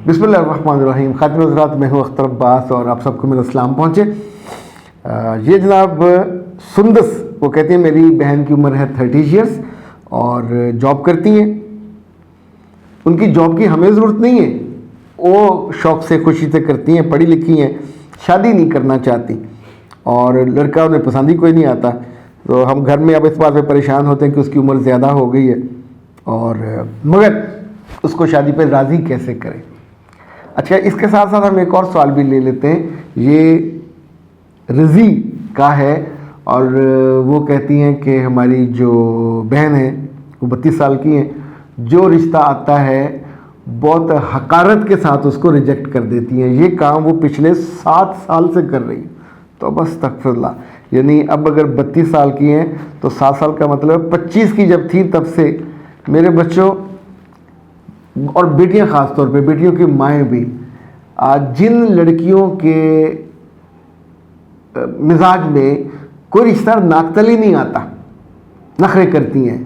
بسم اللہ الرحمن الرحیم. خاتم حضرات، میں ہوں اختر عباس اور آپ سب کو میرا سلام پہنچے. یہ جناب سندس، وہ کہتے ہیں میری بہن کی عمر ہے 30 ایئرس اور جاب کرتی ہیں. ان کی جاب کی ہمیں ضرورت نہیں ہے، وہ شوق سے خوشی سے کرتی ہیں، پڑھی لکھی ہیں، شادی نہیں کرنا چاہتی اور لڑکا انہیں پسند ہی کوئی نہیں آتا. تو ہم گھر میں اب اس بات پہ پریشان ہوتے ہیں کہ اس کی عمر زیادہ ہو گئی ہے اور مگر اس کو شادی پہ راضی کیسے کریں. اچھا، اس کے ساتھ ساتھ ہم ایک اور سوال بھی لے لیتے ہیں. یہ رضی کا ہے اور وہ کہتی ہیں کہ ہماری جو بہن ہے وہ 32 سال کی ہیں، جو رشتہ آتا ہے بہت حقارت کے ساتھ اس کو ریجیکٹ کر دیتی ہیں. یہ کام وہ پچھلے 7 سال سے کر رہی ہیں. تو بس استغفر اللہ، یعنی اب اگر 32 سال کی ہیں تو 7 سال کا مطلب 25 کی جب تھی تب سے میرے بچوں اور بیٹیاں، خاص طور پہ بیٹیوں کی مائیں بھی، جن لڑکیوں کے مزاج میں کوئی رشتہ ناقتلی نہیں آتا، نخرے کرتی ہیں،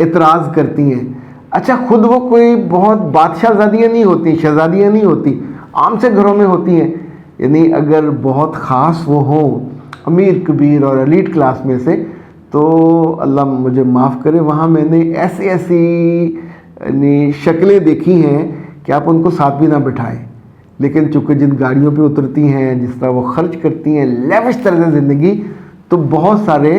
اعتراض کرتی ہیں. اچھا، خود وہ کوئی بہت بادشاہ زادیاں نہیں ہوتی، شہزادیاں نہیں ہوتی، عام سے گھروں میں ہوتی ہیں. یعنی اگر بہت خاص وہ ہوں، امیر کبیر اور ایلیٹ کلاس میں سے، تو اللہ مجھے معاف کرے، وہاں میں نے ایسی یعنی شکلیں دیکھی ہیں کہ آپ ان کو ساتھ بھی نہ بٹھائیں. لیکن چونکہ جن گاڑیوں پہ اترتی ہیں، جس طرح وہ خرچ کرتی ہیں، لیوش طرز زندگی، تو بہت سارے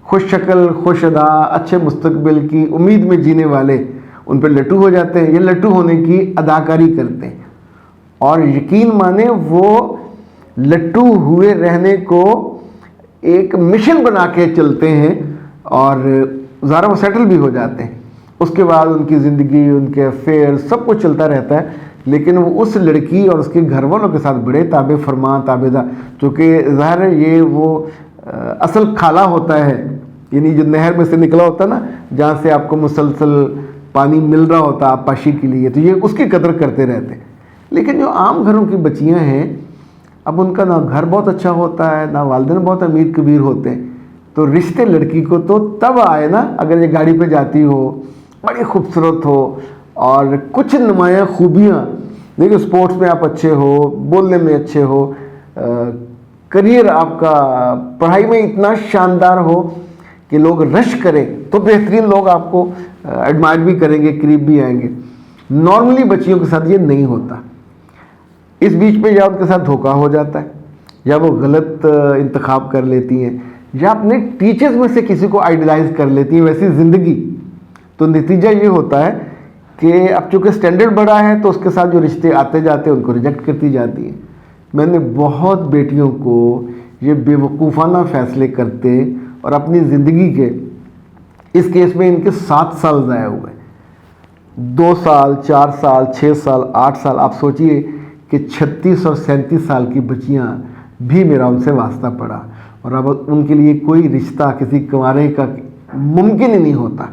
خوش شکل، خوش ادا، اچھے مستقبل کی امید میں جینے والے ان پہ لٹو ہو جاتے ہیں. یہ لٹو ہونے کی اداکاری کرتے ہیں اور یقین مانیں وہ لٹو ہوئے رہنے کو ایک مشن بنا کے چلتے ہیں اور ذرا وہ سیٹل بھی ہو جاتے ہیں. اس کے بعد ان کی زندگی، ان کے افیئر، سب کچھ چلتا رہتا ہے. لیکن وہ اس لڑکی اور اس کے گھر والوں کے ساتھ بڑے تابع فرما، تابع دار، چونکہ ظاہر ہے یہ وہ اصل کھالا ہوتا ہے، یعنی جو نہر میں سے نکلا ہوتا ہے نا، جہاں سے آپ کو مسلسل پانی مل رہا ہوتا ہے آبپاشی کے لیے، تو یہ اس کی قدر کرتے رہتے ہیں. لیکن جو عام گھروں کی بچیاں ہیں، اب ان کا نہ گھر بہت اچھا ہوتا ہے، نہ والدین بہت امیر کبیر ہوتے ہیں، تو رشتے لڑکی کو تو تب آئے نا اگر یہ گاڑی پہ جاتی ہو، بڑی خوبصورت ہو اور کچھ نمایاں خوبیاں، دیکھیں اسپورٹس میں آپ اچھے ہو، بولنے میں اچھے ہو، کریئر آپ کا پڑھائی میں اتنا شاندار ہو کہ لوگ رش کریں، تو بہترین لوگ آپ کو ایڈمائر بھی کریں گے، قریب بھی آئیں گے. نارملی بچیوں کے ساتھ یہ نہیں ہوتا. اس بیچ میں یا ان کے ساتھ دھوکہ ہو جاتا ہے، یا وہ غلط انتخاب کر لیتی ہیں، یا اپنے ٹیچرز میں سے کسی کو آئیڈیلائز کر لیتی ہیں ویسی زندگی. تو نتیجہ یہ ہوتا ہے کہ اب چونکہ سٹینڈرڈ بڑا ہے تو اس کے ساتھ جو رشتے آتے جاتے ہیں ان کو ریجیکٹ کرتی جاتی ہیں. میں نے بہت بیٹیوں کو یہ بے وقوفانہ فیصلے کرتے اور اپنی زندگی کے، اس کیس میں ان کے 7 سال ضائع ہوئے، 2 سال، 4 سال، 6 سال، 8 سال. آپ سوچئے کہ 36 اور 37 سال کی بچیاں بھی میرا ان سے واسطہ پڑا اور اب ان کے لیے کوئی رشتہ کسی کنوارے کا ممکن ہی نہیں ہوتا.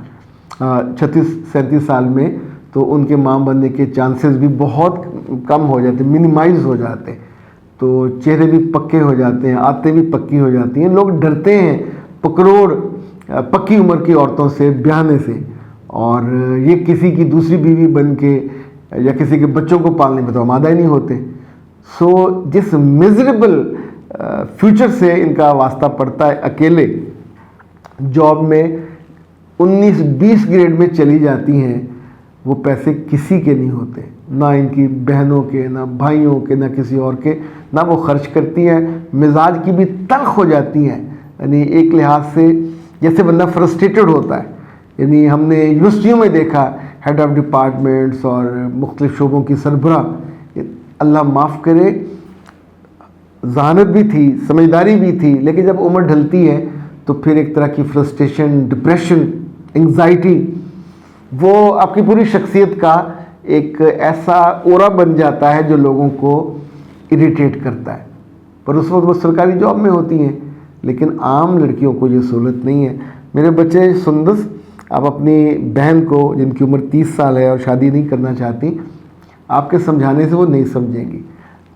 36-37 سال میں تو ان کے ماں بننے کے چانسز بھی بہت کم ہو جاتے، منیمائز ہو جاتے. تو چہرے بھی پکے ہو جاتے ہیں، عادتیں بھی پکی ہو جاتی ہیں. لوگ ڈرتے ہیں پکڑوڑ پکی عمر کی عورتوں سے بیاہنے سے، اور یہ کسی کی دوسری بیوی بن کے یا کسی کے بچوں کو پالنے میں تو آمادہ ہی نہیں ہوتے. سو جس میزریبل فیوچر سے ان کا واسطہ پڑتا ہے، اکیلے جاب میں 19-20 گریڈ میں چلی جاتی ہیں، وہ پیسے کسی کے نہیں ہوتے، نہ ان کی بہنوں کے، نہ بھائیوں کے، نہ کسی اور کے، نہ وہ خرچ کرتی ہیں. مزاج کی بھی تلخ ہو جاتی ہیں، یعنی ایک لحاظ سے جیسے بندہ فرسٹریٹڈ ہوتا ہے. یعنی ہم نے یونیورسٹیوں میں دیکھا ہیڈ آف ڈپارٹمنٹس اور مختلف شعبوں کی سربراہ، اللہ معاف کرے، ذہانت بھی تھی، سمجھداری بھی تھی، لیکن جب عمر ڈھلتی ہے تو پھر ایک طرح کی فرسٹریشن، ڈپریشن، انگزائٹی، وہ آپ کی پوری شخصیت کا ایک ایسا اورا بن جاتا ہے جو لوگوں کو اریٹیٹ کرتا ہے. پر اس وقت وہ سرکاری جاب میں ہوتی ہیں، لیکن عام لڑکیوں کو یہ سہولت نہیں ہے. میرے بچے سندس، آپ اپنی بہن کو جن کی عمر 30 سال ہے اور شادی نہیں کرنا چاہتی، آپ کے سمجھانے سے وہ نہیں سمجھیں گی.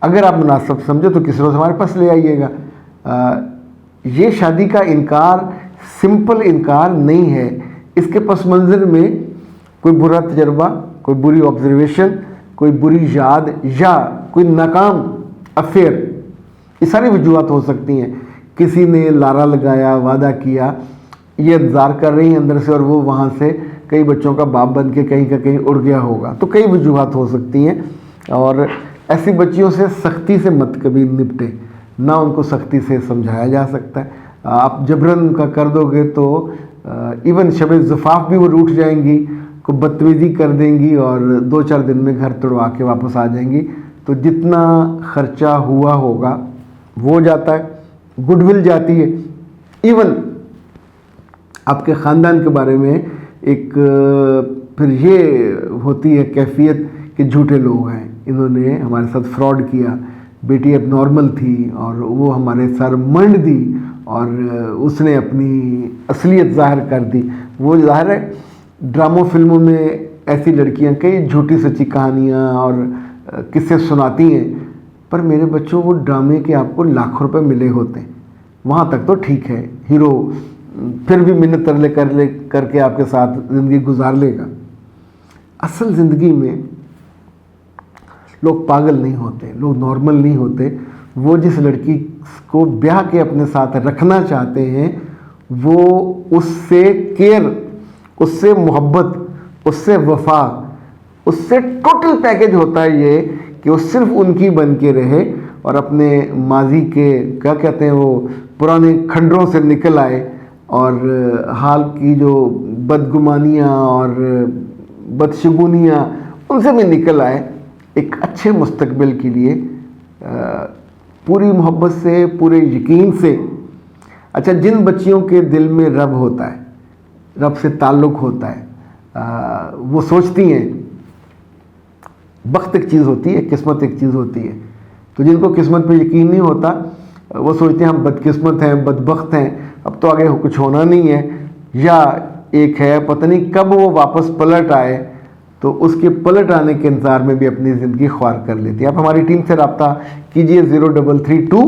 اگر آپ مناسب سمجھو تو کسی روز ہمارے پاس لے آئیے گا. یہ شادی کا انکار سمپل انکار نہیں ہے، اس کے پس منظر میں کوئی برا تجربہ، کوئی بری آبزرویشن، کوئی بری یاد یا کوئی ناکام افیئر، یہ ساری وجوہات ہو سکتی ہیں. کسی نے لارا لگایا، وعدہ کیا، یہ انتظار کر رہی ہیں اندر سے، اور وہ وہاں سے کئی بچوں کا باپ بن کے کہیں کا کہیں اڑ گیا ہوگا. تو کئی وجوہات ہو سکتی ہیں، اور ایسی بچیوں سے سختی سے مت کبھی نپٹے، نہ ان کو سختی سے سمجھایا جا سکتا ہے. آپ جبرن کا کر دو گے تو ایون شب زفاف بھی وہ روٹھ جائیں گی، کو بدتمیزی کر دیں گی، اور 2-4 دن میں گھر توڑوا کے واپس آ جائیں گی. تو جتنا خرچہ ہوا ہوگا وہ جاتا ہے، گڈ ول جاتی ہے. ایون آپ کے خاندان کے بارے میں ایک پھر یہ ہوتی ہے کیفیت کہ جھوٹے لوگ ہیں، انہوں نے ہمارے ساتھ فراڈ کیا، بیٹی اب نارمل تھی اور وہ ہمارے سر منڈ دی، اور اس نے اپنی اصلیت ظاہر کر دی. وہ ظاہر ہے ڈراموں فلموں میں ایسی لڑکیاں کئی جھوٹی سچی کہانیاں اور قصے سناتی ہیں، پر میرے بچوں وہ ڈرامے کے آپ کو لاکھوں روپے ملے ہوتے ہیں. وہاں تک تو ٹھیک ہے، ہیرو پھر بھی منت ترلے کر کے آپ کے ساتھ زندگی گزار لے گا. اصل زندگی میں لوگ پاگل نہیں ہوتے، لوگ نارمل نہیں ہوتے. وہ جس لڑکی کو بیاہ کے اپنے ساتھ رکھنا چاہتے ہیں، وہ اس سے کیئر، اس سے محبت، اس سے وفا، اس سے ٹوٹل پیکج ہوتا ہے یہ کہ وہ صرف ان کی بن کے رہے، اور اپنے ماضی کے کیا کہتے ہیں وہ پرانے کھنڈروں سے نکل آئے، اور حال کی جو بدگمانیاں اور بدشگونیاں ان سے بھی نکل آئے ایک اچھے مستقبل کے لیے، پوری محبت سے، پورے یقین سے. اچھا، جن بچیوں کے دل میں رب ہوتا ہے، رب سے تعلق ہوتا ہے، وہ سوچتی ہیں بخت ایک چیز ہوتی ہے، قسمت ایک چیز ہوتی ہے. تو جن کو قسمت پہ یقین نہیں ہوتا وہ سوچتے ہیں ہم بدقسمت ہیں، بدبخت ہیں، اب تو آگے کچھ ہونا نہیں ہے. یا ایک ہے پتہ نہیں کب وہ واپس پلٹ آئے، تو اس کے پلٹ آنے کے انتظار میں بھی اپنی زندگی خوار کر لیتی ہے. آپ ہماری ٹیم سے رابطہ کیجئے 0332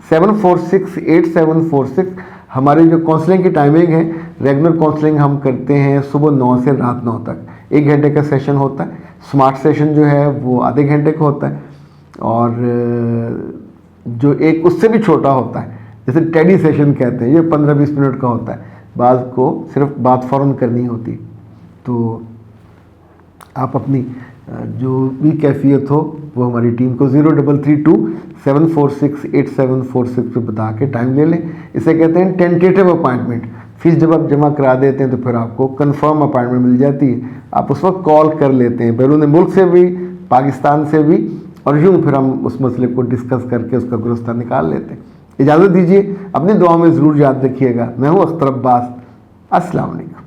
746 8746. ہماری جو کاؤنسلنگ کی ٹائمنگ ہے، ریگولر کاؤنسلنگ ہم کرتے ہیں صبح 9 سے رات 9 تک. 1 گھنٹے کا سیشن ہوتا ہے. سمارٹ سیشن جو ہے وہ آدھے گھنٹے کا ہوتا ہے، اور جو ایک اس سے بھی چھوٹا ہوتا ہے جیسے ٹیڈی سیشن کہتے ہیں، یہ 15-20 منٹ کا ہوتا ہے. بعض کو صرف بات فوراً کرنی ہوتی. تو آپ اپنی جو بھی کیفیت ہو وہ ہماری ٹیم کو 0332 746 8746 پہ بتا کے ٹائم لے لیں. اسے کہتے ہیں ٹینٹیٹیو اپائنٹمنٹ. فیس جب آپ جمع کرا دیتے ہیں تو پھر آپ کو کنفرم اپائنٹمنٹ مل جاتی ہے. آپ اس وقت کال کر لیتے ہیں، بیرون ملک سے بھی، پاکستان سے بھی، اور یوں پھر ہم اس مسئلے کو ڈسکس کر کے اس کا گرستہ نکال لیتے ہیں. اجازت دیجیے، اپنی دعاؤں میں ضرور یاد رکھیے گا. میں ہوں اختر عباس. السلام علیکم.